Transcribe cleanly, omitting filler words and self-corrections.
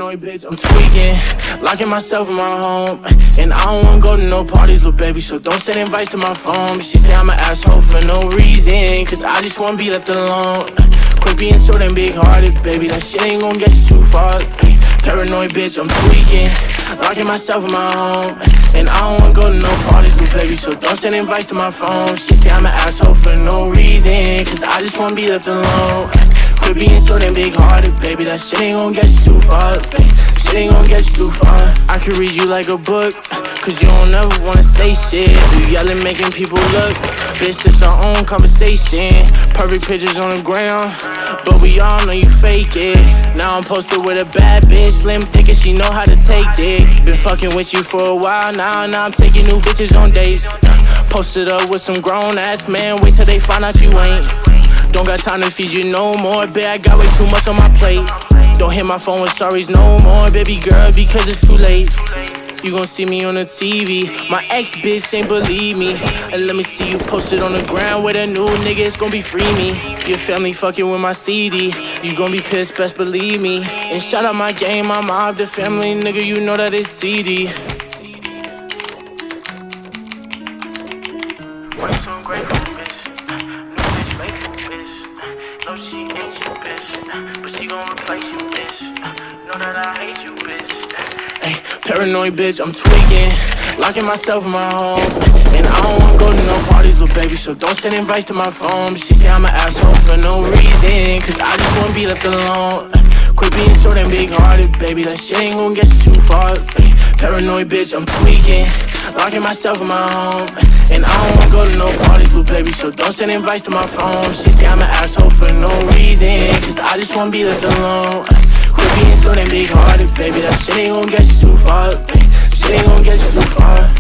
Paranoid bitch, I'm tweaking, locking myself in my home. And I don't wanna go to no parties, little baby, so don't send invites to my phone. She say I'm an asshole for no reason, cause I just wanna be left alone. Quit being so damn big-hearted, baby, that shit ain't gon' get you too far. Paranoid bitch, I'm tweaking, locking myself in my home. And I don't wanna go to no parties, little baby, so don't send invites to my phone. She say I'm an asshole for no reason, cause I just wanna be left alone. Quit being so damn big-hearted, baby, that shit ain't gon' get you too far. Shit ain't gon' get you too far. I can read you like a book, cause you don't ever wanna say shit. You yelling, making people look. Bitch, it's our own conversation. Perfect pictures on the ground, but we all know you fake it. Now I'm posted with a bad bitch, slim, thick, and she know how to take dick. Been fucking with you for a while now I'm taking new bitches on dates. Posted up with some grown-ass men, wait till they find out you ain't. Don't got time to feed you no more, bitch, I got way too much on my plate. Don't hit my phone with sorries no more, baby girl, because it's too late. You gon' see me on the TV, my ex-bitch ain't believe me. And let me see you posted on the ground with a new nigga, it's gon' be free me. Your family fucking with my CD, you gon' be pissed, best believe me. And shout out my game, my mob, the family, nigga, you know that it's CD. No, she ain't you, bitch, but she gon' replace you, bitch. Know that I hate you, bitch. Ay, paranoid bitch, I'm tweaking, locking myself in my home. And I don't wanna go to no parties, little baby, so don't send invites to my phone. She say I'm an asshole for no reason, cause I just wanna be left alone. Quit being so damn big-hearted, baby, that shit ain't gon' get you too far. Paranoid bitch, I'm tweaking, locking myself in my home. And I don't wanna go to no parties, little baby, so don't send invites to my phone. She say I'm an asshole for no reason, cause I just wanna be left alone. Quit being so damn big-hearted, baby, that shit ain't gon' get you too far. Shit ain't gon' get you too far.